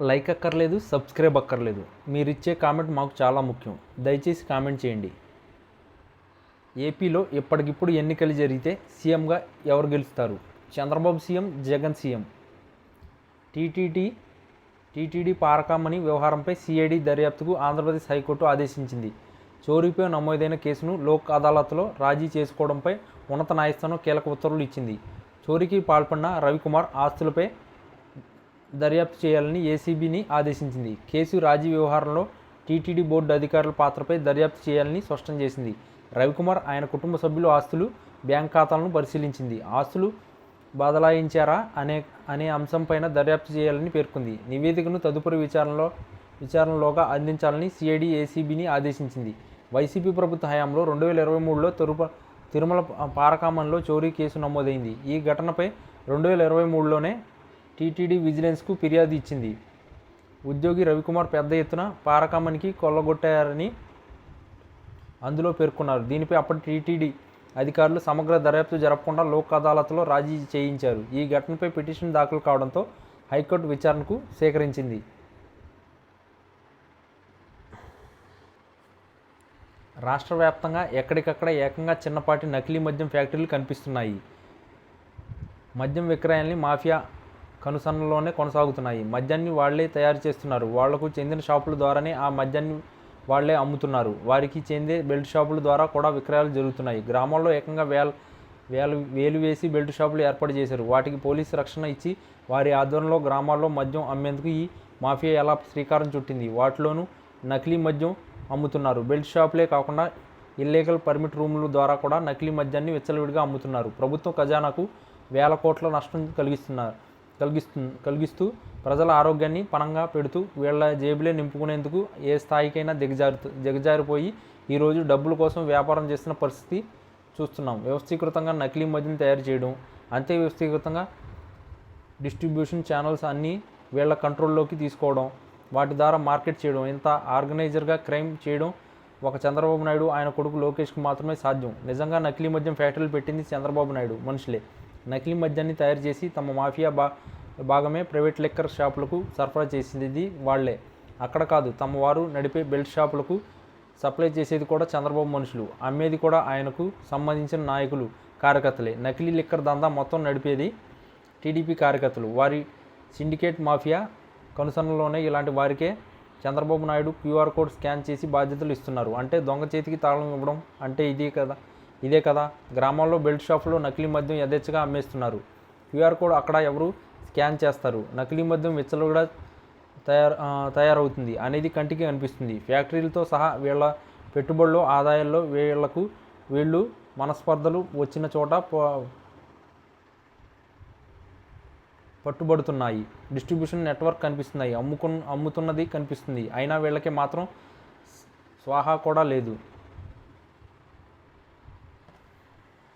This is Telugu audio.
లైక్ అక్కర్లేదు, సబ్స్క్రైబ్ అక్కర్లేదు. మీరిచ్చే కామెంట్ మాకు చాలా ముఖ్యం. దయచేసి కామెంట్ చేయండి. ఏపీలో ఇప్పటికిప్పుడు ఎన్నికలు జరిగితే సీఎంగా ఎవరు గెలుస్తారు? Chandrababu CM, Jagan CM? TTD పారకామణి వ్యవహారంపై సిఐడి దర్యాప్తుకు ఆంధ్రప్రదేశ్ హైకోర్టు ఆదేశించింది. చోరీపై నమోదైన కేసును లోక్ అదాలత్లో రాజీ చేసుకోవడంపై ఉన్నత న్యాయస్థానం కీలక ఉత్తర్వులు ఇచ్చింది. చోరీకి పాల్పడిన రవికుమార్ ఆస్తులపై దర్యాప్తు చేయాలని ఏసీబీని ఆదేశించింది. కేసు రాజీ వ్యవహారంలో టీటీడీ బోర్డు అధికారుల పాత్రపై దర్యాప్తు చేయాలని స్పష్టం చేసింది. రవికుమార్, ఆయన కుటుంబ సభ్యుల ఆస్తులు, బ్యాంక్ ఖాతాలను పరిశీలించింది. ఆస్తులు బదలాయించారా అనే అంశంపైన దర్యాప్తు చేయాలని పేర్కొంది. నివేదికను తదుపరి విచారణలోగా అందించాలని సిఐడి ఏసీబీని ఆదేశించింది. వైసీపీ ప్రభుత్వ హయాంలో 2023లో తిరుమల పారకామణిలో చోరీ కేసు నమోదైంది. ఈ ఘటనపై 2023లోనే టీటీడీ విజిలెన్స్కు ఫిర్యాదు ఇచ్చింది. ఉద్యోగి రవికుమార్ పెద్ద ఎత్తున పారకామణికి కొల్లగొట్టారని అందులో పేర్కొన్నారు. దీనిపై అప్పటి టీటీడీ అధికారులు సమగ్ర దర్యాప్తు జరపకుండా లోక్ అదాలత్లో రాజీ చేయించారు. ఈ ఘటనపై పిటిషన్ దాఖలు కావడంతో హైకోర్టు విచారణకు సేకరించింది. రాష్ట్ర వ్యాప్తంగా ఎక్కడికక్కడ ఏకంగా చిన్నపాటి నకిలీ మద్యం ఫ్యాక్టరీలు కనిపిస్తున్నాయి. మద్యం విక్రయాల్ని మాఫియా కనుసన్నల్లోనే కొనసాగుతున్నాయి. మద్యాన్ని వాళ్లే తయారు చేస్తున్నారు. వాళ్లకు చెందిన షాపుల ద్వారానే ఆ మద్యాన్ని వాళ్లే అమ్ముతున్నారు. వారికి చెందే బెల్ట్ షాపుల ద్వారా కూడా విక్రయాలు జరుగుతున్నాయి. గ్రామాల్లో ఏకంగా వేలు వేసి బెల్ట్ షాపులు ఏర్పాటు చేశారు. వాటికి పోలీసు రక్షణ ఇచ్చి వారి ఆధ్వర్యంలో గ్రామాల్లో మద్యం అమ్మేందుకు ఈ మాఫియా ఎలా శ్రీకారం చుట్టింది. వాటిలోనూ నకిలీ మద్యం అమ్ముతున్నారు. బెల్ట్ షాపులే కాకుండా ఇల్లీగల్ పర్మిట్ రూముల ద్వారా కూడా నకిలీ మద్యాన్ని విచ్చలవిడిగా అమ్ముతున్నారు. ప్రభుత్వం ఖజానాకు వేల కోట్ల నష్టం కలిగిస్తూ ప్రజల ఆరోగ్యాన్ని పణంగా పెడుతూ వీళ్ల జేబులే నింపుకునేందుకు ఏ స్థాయికైనా దిగజారిపోయి ఈరోజు డబ్బుల కోసం వ్యాపారం చేస్తున్న పరిస్థితి చూస్తున్నాం. వ్యవస్థీకృతంగా నకిలీ మద్యం తయారు చేయడం, అంతే వ్యవస్థీకృతంగా డిస్ట్రిబ్యూషన్ ఛానల్స్ అన్నీ వీళ్ల కంట్రోల్లోకి తీసుకోవడం, వాటి ద్వారా మార్కెట్ చేయడం, ఇంత ఆర్గనైజర్గా క్రైమ్ చేయడం ఒక చంద్రబాబు నాయుడు, ఆయన కొడుకు లోకేష్కి మాత్రమే సాధ్యం. నిజంగా నకిలీ మద్యం ఫ్యాక్టరీలు పెట్టింది చంద్రబాబు నాయుడు మనుషులే. నకిలీ మద్యాన్ని తయారు చేసి తమ మాఫియా భాగమే ప్రైవేట్ లిక్కర్ షాపులకు సరఫరా చేసేది వాళ్లే. అక్కడ కాదు, తమ వారు నడిపే బెల్ట్ షాపులకు సప్లై చేసేది కూడా చంద్రబాబు మనుషులు, అమ్మేది కూడా ఆయనకు సంబంధించిన నాయకులు, కార్యకర్తలే. నకిలీ లిక్కర్ దందా మొత్తం నడిపేది టీడీపీ కార్యకర్తలు. వారి సిండికేట్ మాఫియా కనుసన్నలోనే ఇలాంటి వారికే Chandrababu Naidu QR code scan చేసి బాధ్యతలు ఇస్తున్నారు. అంటే దొంగ చేతికి తాళం ఇవ్వడం అంటే ఇదే కదా. గ్రామాల్లో బెల్ట్ షాపులో నకిలీ మద్యం యథేచ్ఛగా అమ్మేస్తున్నారు. క్యూఆర్ కోడ్ అక్కడ ఎవరు స్కాన్ చేస్తారు. నకిలీ మద్యం విచ్చలవిడిగా తయారవుతుంది అనేది కంటికి కనిపిస్తుంది. ఫ్యాక్టరీలతో సహా వీళ్ల పెట్టుబడులు, ఆదాయాల్లో వీళ్ళు మనస్పర్ధలు వచ్చిన చోట పట్టుబడుతున్నాయి. డిస్ట్రిబ్యూషన్ నెట్వర్క్ కనిపిస్తున్నాయి. అమ్ముతున్నది కనిపిస్తుంది. అయినా వీళ్ళకి మాత్రం స్వాహా కూడా లేదు.